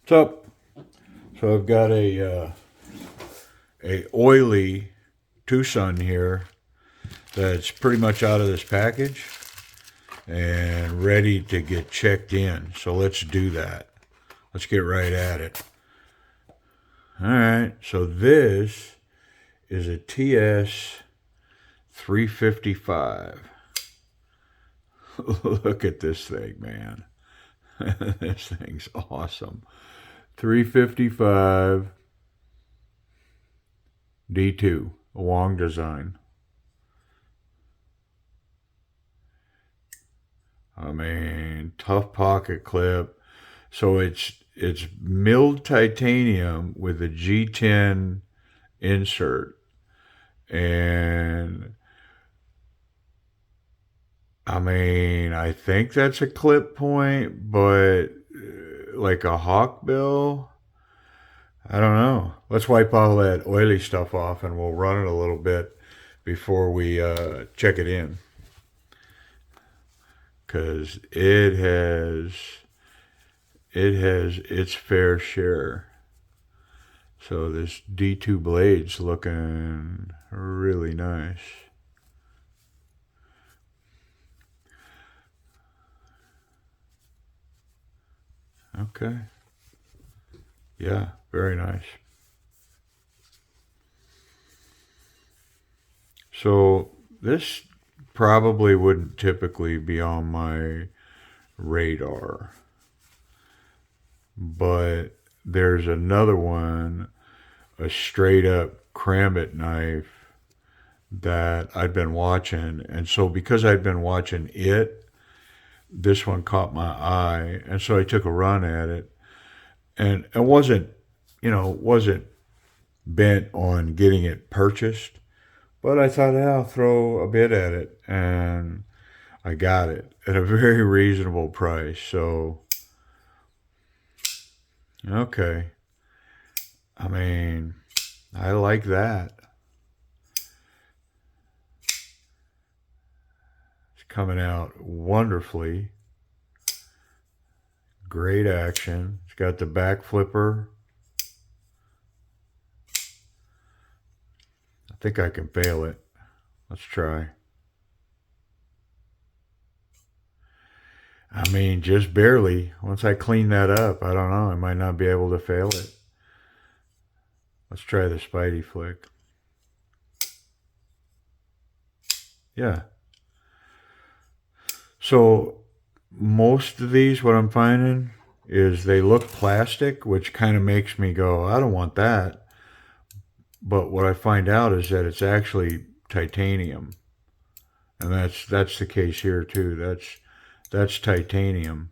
What's up? So I've got a oily TWOSUN here that's pretty much out of this package and ready to get checked in. So let's do that. Let's get right at it. All right. So this is a TS355. Look at this thing, man. This thing's awesome. 355 D-2, a long design. I mean, tough pocket clip. So it's milled titanium with a G-10 insert, and I mean, I think that's a clip point, but like a hawk bill, I don't know. Let's wipe all that oily stuff off, and we'll run it a little bit before we check it in, because it has its fair share. So this D2 blade's looking really nice. Okay. Yeah, very nice. So this probably wouldn't typically be on my radar, but there's another one, a straight up Krambit knife that I'd been watching. And so because I'd been watching it, this one caught my eye. And so I took a run at it. And it wasn't bent on getting it purchased. But I thought, I'll throw a bid at it. And I got it at a very reasonable price. So, okay. I mean, I like that. It's coming out wonderfully. Great action. It's got the back flipper. I think I can fail it. Let's try. I mean, just barely. Once I clean that up, I don't know. I might not be able to fail it. Let's try the Spidey flick. Yeah. So most of these, what I'm finding is they look plastic, which kind of makes me go, I don't want that. But what I find out is that it's actually titanium. And that's the case here too. That's titanium.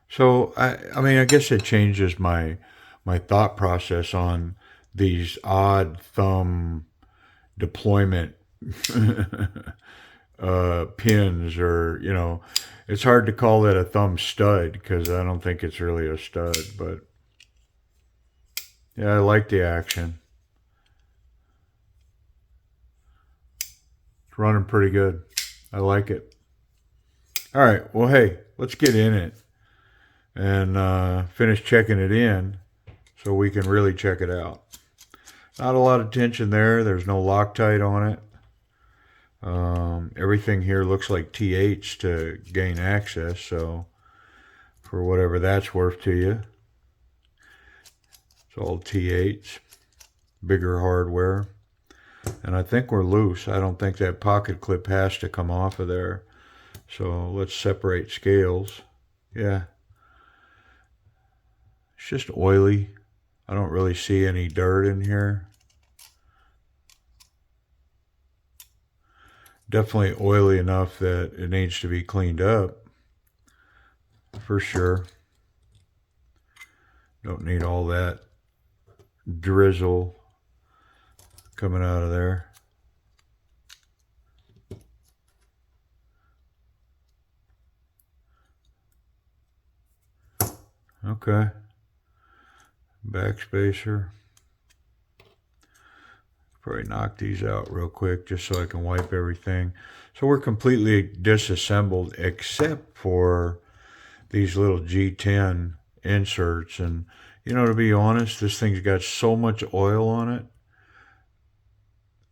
So I mean, I guess it changes my thought process on these odd thumb deployment pins, or it's hard to call that a thumb stud because I don't think it's really a stud. But yeah, I like the action. It's running pretty good. I like it. All right. Well, hey, let's get in it and finish checking it in so we can really check it out. Not a lot of tension there. There's no Loctite on it. Everything here looks like TH to gain access, so for whatever that's worth to you. It's all TH, bigger hardware. And I think we're loose. I don't think that pocket clip has to come off of there. So let's separate scales. Yeah. It's just oily. I don't really see any dirt in here. Definitely oily enough that it needs to be cleaned up. For sure. Don't need all that drizzle coming out of there. Okay. Backspacer. Probably knock these out real quick just so I can wipe everything. So we're completely disassembled except for these little G-10 inserts. And, to be honest, this thing's got so much oil on it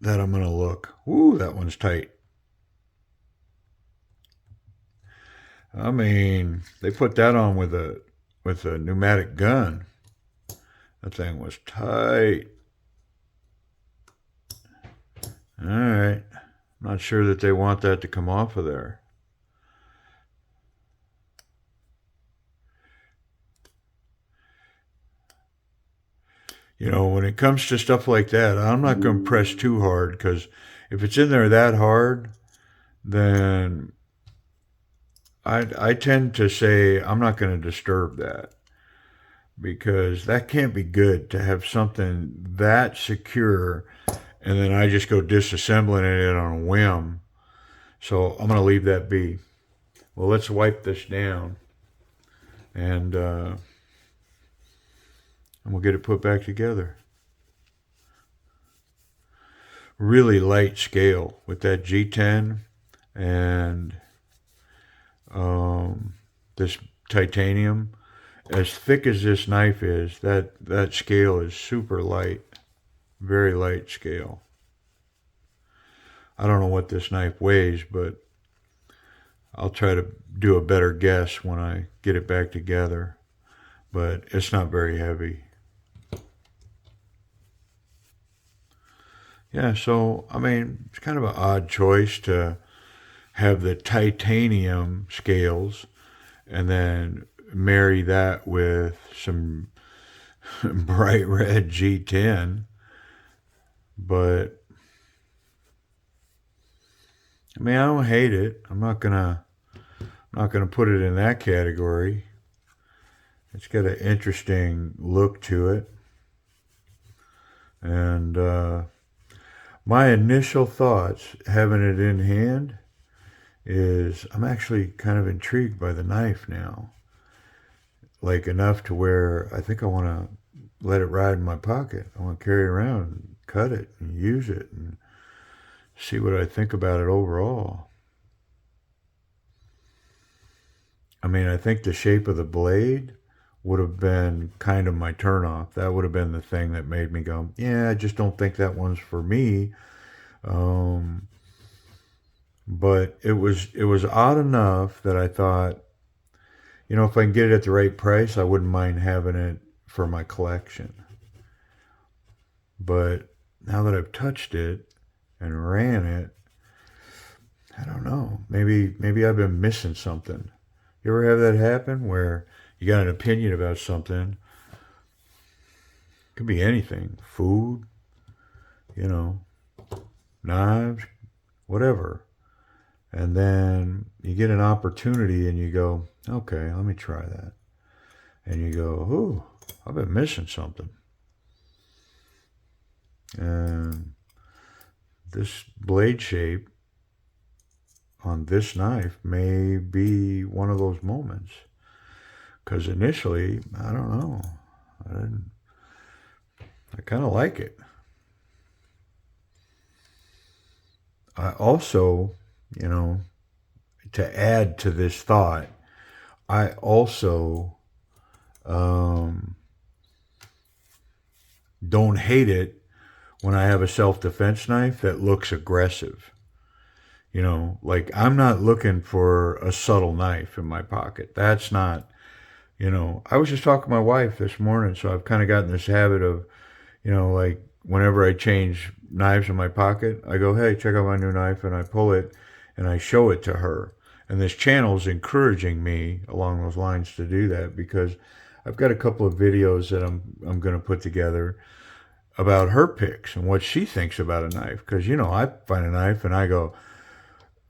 that I'm going to look. Ooh, that one's tight. I mean, they put that on with a pneumatic gun. That thing was tight. All right. Not sure that they want that to come off of there. When it comes to stuff like that, I'm not going to press too hard, because if it's in there that hard, then I tend to say I'm not going to disturb that, because that can't be good to have something that secure and then I just go disassembling it on a whim. So I'm going to leave that be. Well, let's wipe this down, and we'll get it put back together. Really light scale with that G-10 and this titanium. As thick as this knife is, that scale is super light. Very light scale. I don't know what this knife weighs, but I'll try to do a better guess when I get it back together. But it's not very heavy. Yeah, so, I mean, it's kind of an odd choice to have the titanium scales and then marry that with some bright red G-10. But, I mean, I don't hate it. I'm not gonna put it in that category. It's got an interesting look to it. And my initial thoughts, having it in hand, is I'm actually kind of intrigued by the knife now. Like, enough to where I think I want to let it ride in my pocket. I want to carry it around and cut it and use it and see what I think about it overall. I mean, I think the shape of the blade would have been kind of my turnoff. That would have been the thing that made me go, yeah, I just don't think that one's for me. But it was odd enough that I thought, if I can get it at the right price, I wouldn't mind having it for my collection. But now that I've touched it and ran it, I don't know. Maybe I've been missing something. You ever have that happen where you got an opinion about something? It could be anything. Food, knives, whatever. And then you get an opportunity and you go, okay, let me try that. And you go, ooh, I've been missing something. And this blade shape on this knife may be one of those moments. Because initially, I don't know. I kind of like it. I also, to add to this thought, I also don't hate it when I have a self-defense knife that looks aggressive. Like, I'm not looking for a subtle knife in my pocket. That's not, I was just talking to my wife this morning, so I've kind of gotten this habit of, like, whenever I change knives in my pocket, I go, hey, check out my new knife, and I pull it and I show it to her. And this channel is encouraging me along those lines to do that, because I've got a couple of videos that I'm going to put together about her picks and what she thinks about a knife. Because, I find a knife and I go,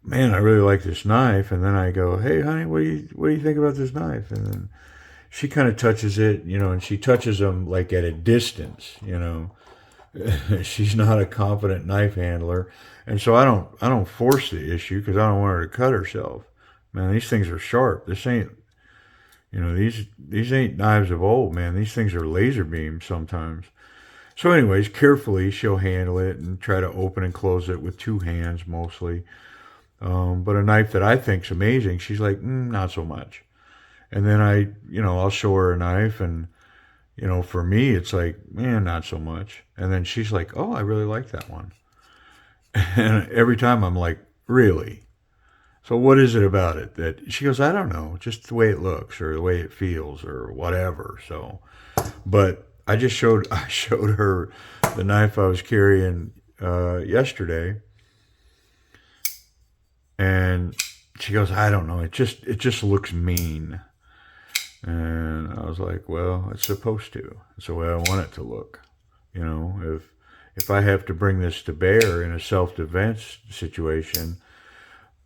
man, I really like this knife. And then I go, hey, honey, what do you think about this knife? And then she kind of touches it, and she touches them like at a distance, She's not a competent knife handler. And so I don't force the issue, because I don't want her to cut herself. Man, these things are sharp. This ain't, these ain't knives of old, man. These things are laser beams sometimes. So anyways, carefully she'll handle it and try to open and close it with two hands mostly. But a knife that I think's amazing, she's like, not so much. And then I'll show her a knife, and for me, it's like, man, not so much. And then she's like, oh, I really like that one. And every time I'm like, really? So what is it about it that she goes, I don't know, just the way it looks or the way it feels or whatever. So, but I showed her the knife I was carrying yesterday, and she goes, I don't know, it just looks mean. And I was like, well, it's supposed to. It's the way I want it to look. If I have to bring this to bear in a self-defense situation,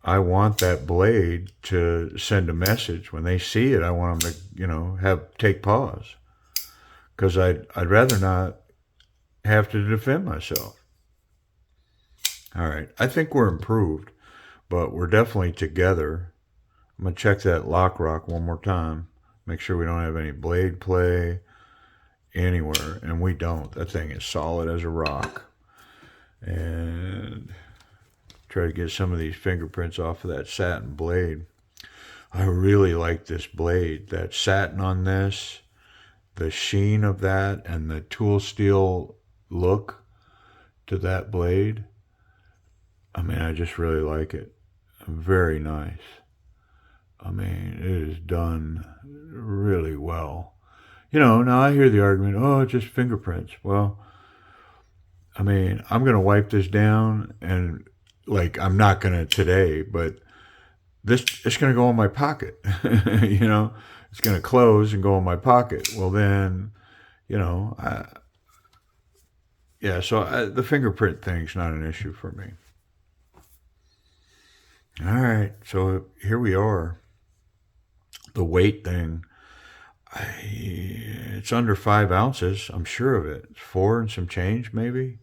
I want that blade to send a message. When they see it, I want them to, take pause. Because I'd rather not have to defend myself. All right. I think we're improved, but we're definitely together. I'm going to check that lock rock one more time. Make sure we don't have any blade play anywhere. And we don't. That thing is solid as a rock. And try to get some of these fingerprints off of that satin blade. I really like this blade. That satin on this, the sheen of that, and the tool steel look to that blade. I mean, I just really like it. Very nice. I mean, it is done really well. Now I hear the argument, oh, it's just fingerprints. Well, I mean, I'm going to wipe this down, and I'm not going to today, but it's going to go in my pocket. It's going to close and go in my pocket. Well, then, the fingerprint thing's not an issue for me. All right, so here we are. The weight thing, it's under 5 ounces. I'm sure of it. It's 4 and some change, maybe.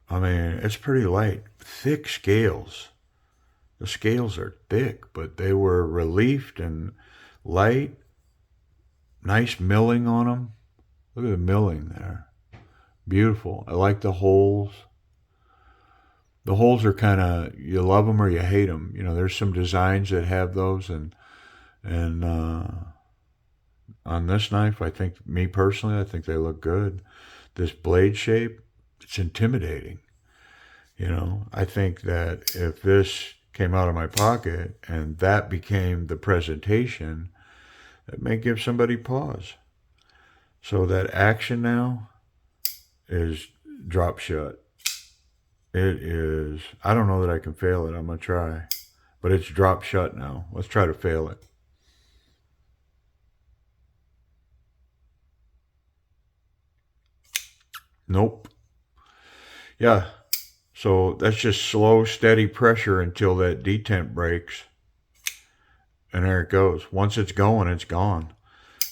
I mean, it's pretty light. Thick scales. The scales are thick, but they were reliefed and light. Nice milling on them. Look at the milling there. Beautiful. I like the holes. The holes are kind of, you love them or you hate them. There's some designs that have those, and on this knife, me personally, I think they look good. This blade shape, it's intimidating. I think that if this came out of my pocket and that became the presentation, it may give somebody pause. So that action now is drop shut. It is, I don't know that I can fail it. I'm going to try. But it's drop shut now. Let's try to fail it. Nope. Yeah. So that's just slow, steady pressure until that detent breaks. And there it goes. Once it's going, it's gone.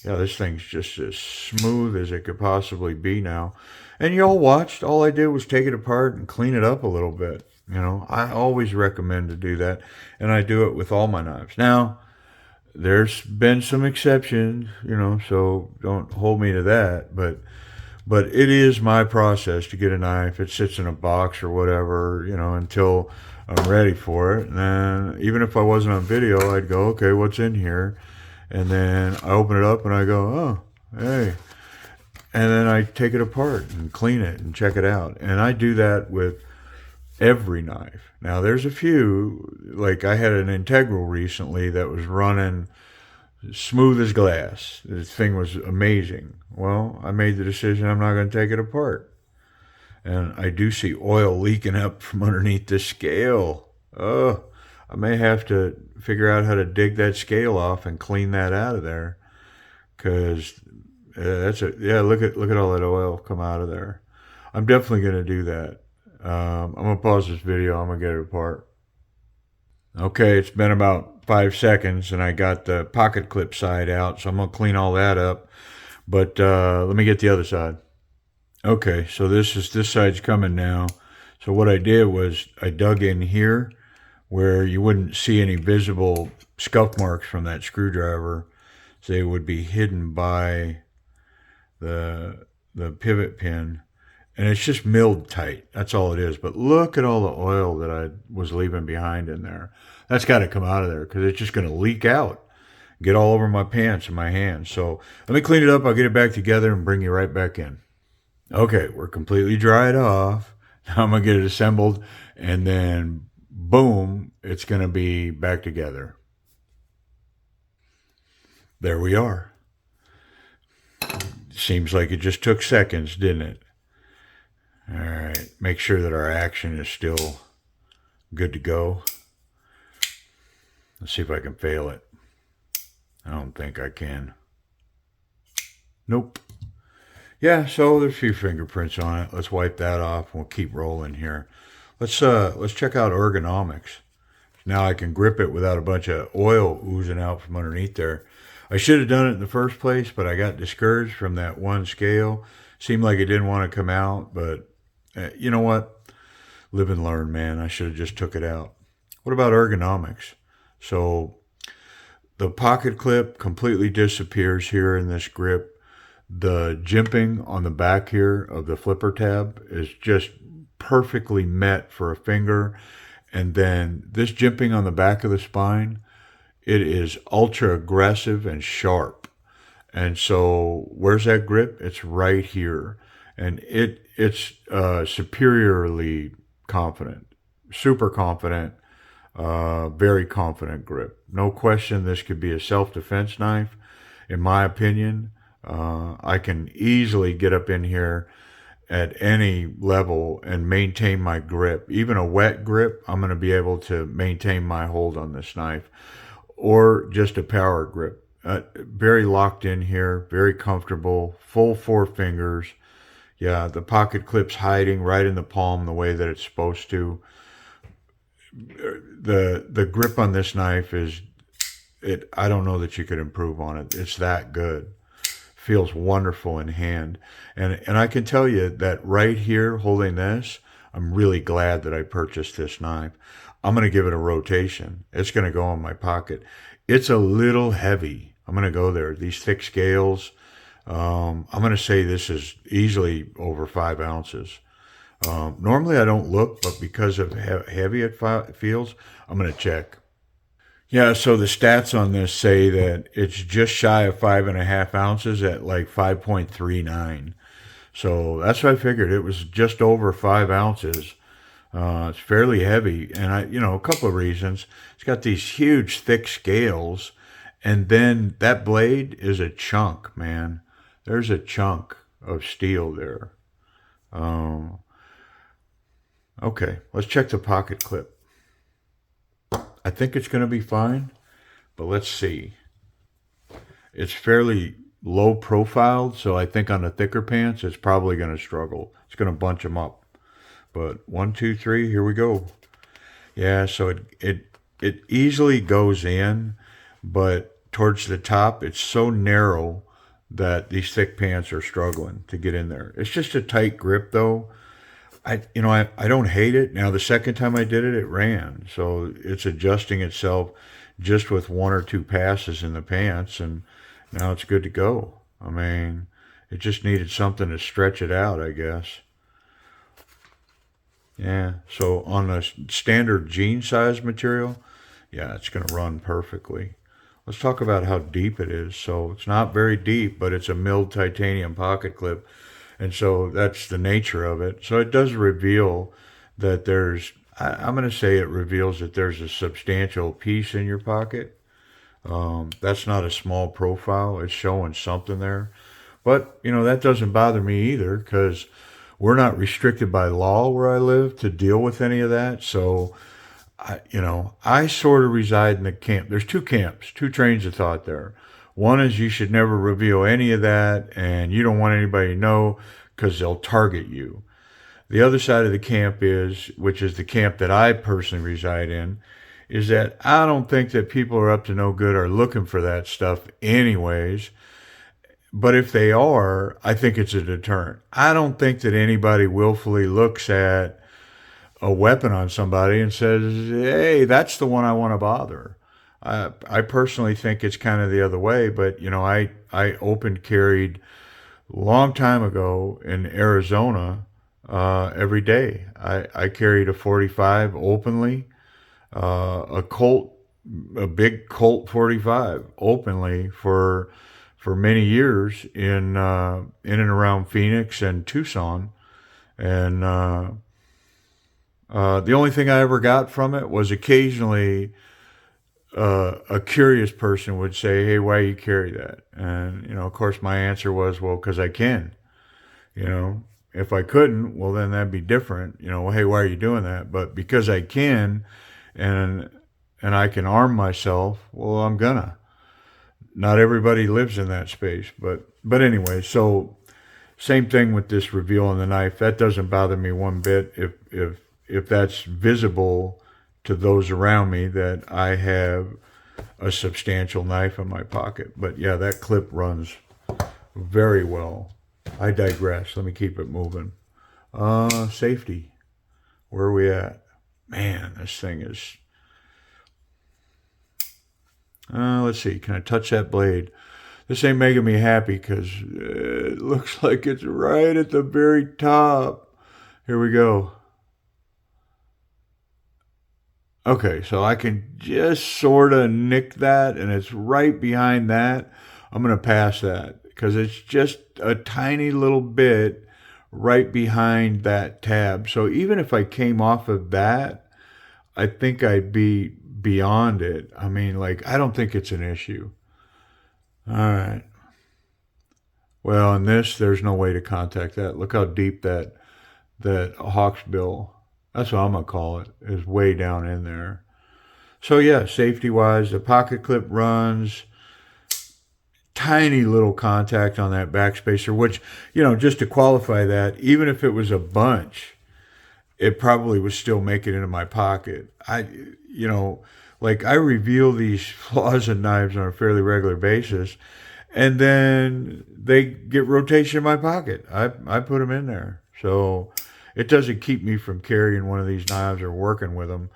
Yeah, this thing's just as smooth as it could possibly be now. And y'all watched. All I did was take it apart and clean it up a little bit. I always recommend to do that. And I do it with all my knives. Now, there's been some exceptions, so don't hold me to that. But it is my process to get a knife. It sits in a box or whatever, until I'm ready for it. And then even if I wasn't on video, I'd go, okay, what's in here? And then I open it up and I go, oh, hey. And then I take it apart and clean it and check it out. And I do that with every knife. Now, there's a few, like I had an Integral recently that was running smooth as glass. This thing was amazing. Well, I made the decision I'm not going to take it apart. And I do see oil leaking up from underneath the scale. Oh, I may have to figure out how to dig that scale off and clean that out of there. Because look at all that oil come out of there. I'm definitely going to do that. I'm going to pause this video. I'm going to get it apart. Okay, it's been about 5 seconds and I got the pocket clip side out, so I'm going to clean all that up. But let me get the other side. Okay, so this side's coming now. So what I did was I dug in here where you wouldn't see any visible scuff marks from that screwdriver. So they would be hidden by the pivot pin. And it's just milled tight. That's all it is. But look at all the oil that I was leaving behind in there. That's got to come out of there because it's just going to leak out. get all over my pants and my hands. So let me clean it up. I'll get it back together and bring you right back in. Okay, we're completely dried off. Now I'm going to get it assembled, and then boom, it's going to be back together. There we are. Seems like it just took seconds, didn't it? All right, make sure that our action is still good to go. Let's see if I can fail it. I don't think I can. Nope. Yeah, so there's a few fingerprints on it. Let's wipe that off. We'll keep rolling here. Let's check out ergonomics. Now I can grip it without a bunch of oil oozing out from underneath there. I should have done it in the first place, but I got discouraged from that one scale. Seemed like it didn't want to come out, but you know what? Live and learn, man. I should have just took it out. What about ergonomics? So the pocket clip completely disappears here in this grip. The jimping on the back here of the flipper tab is just perfectly met for a finger. And then this jimping on the back of the spine, it is ultra aggressive and sharp. And so where's that grip? It's right here. And it's superiorly confident, super confident, very confident grip. No question this could be a self-defense knife. In my opinion, I can easily get up in here at any level and maintain my grip. Even a wet grip, I'm going to be able to maintain my hold on this knife, or just a power grip. Very locked in here, very comfortable, full four fingers. Yeah, the pocket clip's hiding right in the palm the way that it's supposed to. The grip on this knife is, I don't know that you could improve on it. It's that good. Feels wonderful in hand. And I can tell you that right here holding this, I'm really glad that I purchased this knife. I'm going to give it a rotation. It's going to go in my pocket. It's a little heavy. I'm going to go there. These thick scales, I'm going to say this is easily over 5 ounces. Normally I don't look, but because of how heavy it feels, I'm going to check. Yeah, so the stats on this say that it's just shy of 5.5 ounces at like 5.39. So that's what I figured. It was just over 5 ounces. It's fairly heavy, and a couple of reasons. It's got these huge, thick scales, and then that blade is a chunk, man. There's a chunk of steel there. Okay, let's check the pocket clip. I think it's going to be fine, but let's see. It's fairly low profiled, so I think on the thicker pants, it's probably going to struggle. It's going to bunch them up. But 1, 2, 3, here we go. Yeah, so it easily goes in, but towards the top, it's so narrow that these thick pants are struggling to get in there. It's just a tight grip, though. I don't hate it. Now, the second time I did it, it ran. So it's adjusting itself just with 1 or 2 passes in the pants, and now it's good to go. I mean, it just needed something to stretch it out, I guess. Yeah, so on a standard jean size material, yeah, it's going to run perfectly. Let's talk about how deep it is. So it's not very deep, but it's a milled titanium pocket clip. And so that's the nature of it. So it does reveal that I'm going to say it reveals that there's a substantial piece in your pocket. That's not a small profile. It's showing something there. But, that doesn't bother me either, because we're not restricted by law where I live to deal with any of that. So, I sort of reside in the camp. There's 2 camps, 2 trains of thought there. One is you should never reveal any of that, and you don't want anybody to know because they'll target you. The other side of the camp which is the camp that I personally reside in, is that I don't think that people are up to no good or looking for that stuff anyways. But if they are, I think it's a deterrent. I don't think that anybody willfully looks at a weapon on somebody and says, hey, that's the one I want to bother. I personally think it's kind of the other way, but I open carried a long time ago in Arizona every day. I carried a 45 openly. A Colt a big Colt 45 openly for many years in and around Phoenix and Tucson, and the only thing I ever got from it was occasionally a curious person would say, "Hey, why you carry that?" And of course, my answer was, "Well, because I can." You know, if I couldn't, well, then that'd be different. Well, hey, why are you doing that? But because I can, and I can arm myself, well, I'm gonna. Not everybody lives in that space, but anyway. So same thing with this reveal on the knife. That doesn't bother me one bit if that's visible to those around me that I have a substantial knife in my pocket. But yeah, that clip runs very well. I digress. Let me keep it moving. Safety. Where are we at? Man, this thing is. Let's see. Can I touch that blade? This ain't making me happy because it looks like it's right at the very top. Here we go. Okay, so I can just sort of nick that, and it's right behind that. I'm going to pass that because it's just a tiny little bit right behind that tab. So even if I came off of that, I think I'd be beyond it. I mean, like, I don't think it's an issue. All right. Well, in this, there's no way to contact that. Look how deep that hawksbill, that's what I'm gonna call it, is way down in there. So yeah, safety wise, the pocket clip runs. Tiny little contact on that backspacer, which, just to qualify that, even if it was a bunch, it probably would still make it into my pocket. You know, like I reveal these flaws in knives on a fairly regular basis, and then they get rotation in my pocket. I put them in there. So it doesn't keep me from carrying one of these knives or working with them.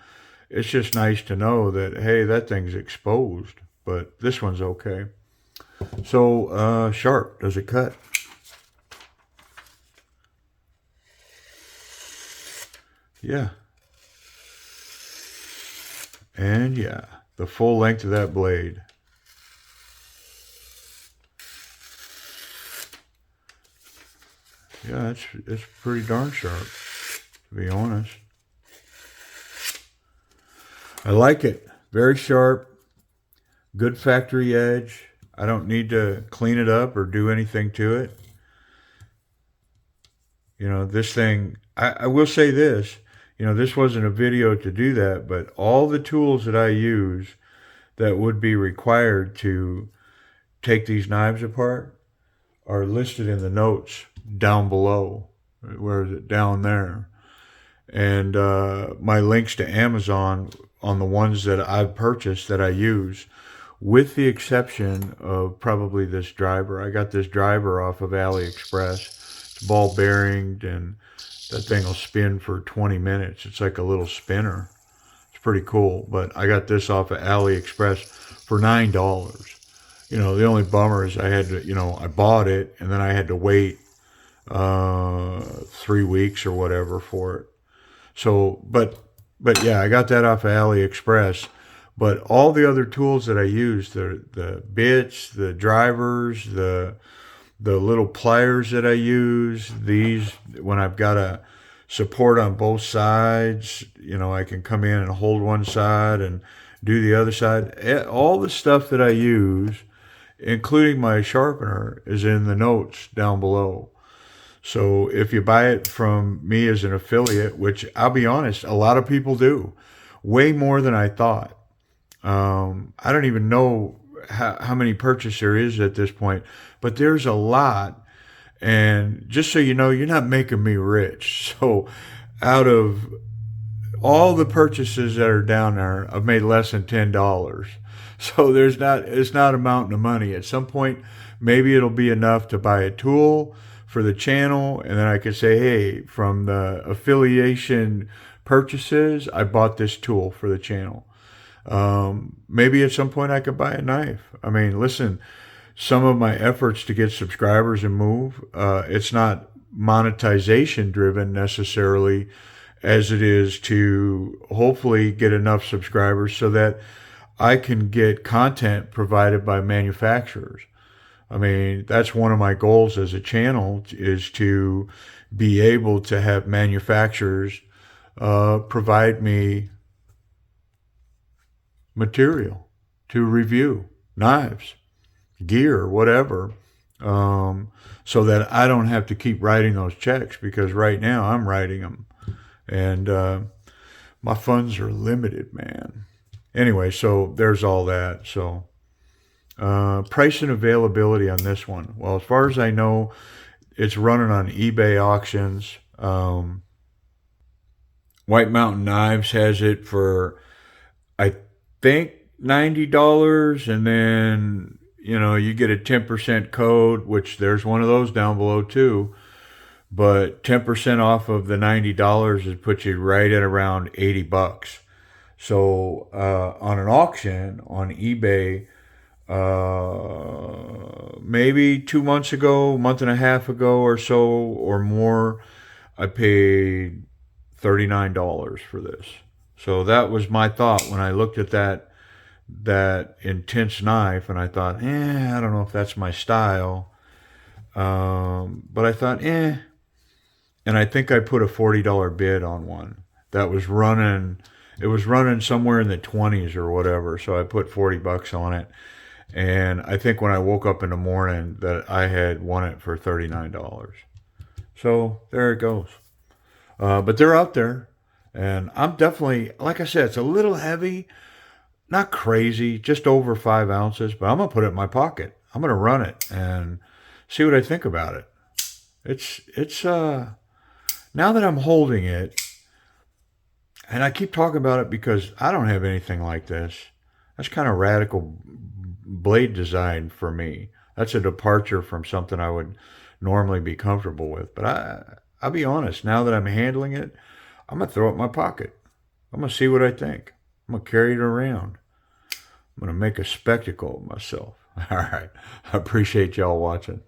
It's just nice to know that, hey, that thing's exposed, but this one's okay. So, sharp, does it cut? Yeah. And yeah, the full length of that blade. Yeah, it's pretty darn sharp, to be honest. I like it. Very sharp, good factory edge. I don't need to clean it up or do anything to it. This thing, I will say this, this wasn't a video to do that, but all the tools that I use that would be required to take these knives apart are listed in the notes down below. Where is it? Down there. And my links to Amazon on the ones that I've purchased that I use, with the exception of probably this driver. I got this driver off of AliExpress. It's ball bearinged, and that thing will spin for 20 minutes. It's like a little spinner. It's pretty cool. But I got this off of AliExpress for $9. The only bummer is I had to, I bought it and then I had to wait 3 weeks or whatever for it. So, but yeah, I got that off of AliExpress. But all the other tools that I use, the bits, the drivers, the little pliers that I use, these, when I've got a support on both sides, I can come in and hold one side and do the other side. All the stuff that I use, including my sharpener, is in the notes down below. So if you buy it from me as an affiliate, which I'll be honest, a lot of people do, way more than I thought. I don't even know how many purchases there is at this point, but there's a lot. And just so you know, you're not making me rich. So out of all the purchases that are down there, I've made less than $10. So it's not a mountain of money. At some point, maybe it'll be enough to buy a tool for the channel, and then I could say, hey, from the affiliation purchases, I bought this tool for the channel. Maybe at some point I could buy a knife. I mean, listen, some of my efforts to get subscribers and move, it's not monetization driven necessarily as it is to hopefully get enough subscribers so that I can get content provided by manufacturers. I mean, that's one of my goals as a channel is to be able to have manufacturers provide me material to review, knives, gear, whatever, so that I don't have to keep writing those checks because right now I'm writing them and my funds are limited, man. Anyway, so there's all that. So price and availability on this one. Well, as far as I know, it's running on eBay auctions. White Mountain Knives has it for, I think, $90, and then you get a 10% code, which there's one of those down below too. But 10% off of the $90 is put you right at around $80. So on an auction on eBay, maybe 2 months ago, month and a half ago or so or more, I paid $39 for this. So that was my thought when I looked at that intense knife, and I thought, I don't know if that's my style. But I thought, and I think I put a $40 bid on one that was running. It was running somewhere in the 20s or whatever. So I put $40 on it. And I think when I woke up in the morning that I had won it for $39. So there it goes. But they're out there. And I'm definitely, like I said, it's a little heavy. Not crazy, just over 5 ounces. But I'm going to put it in my pocket. I'm going to run it and see what I think about it. It's now that I'm holding it, and I keep talking about it because I don't have anything like this. That's kind of radical blade design for me. That's a departure from something I would normally be comfortable with. But I'll be honest, now that I'm handling it, I'm going to throw it in my pocket. I'm going to see what I think. I'm going to carry it around. I'm going to make a spectacle of myself. All right. I appreciate y'all watching.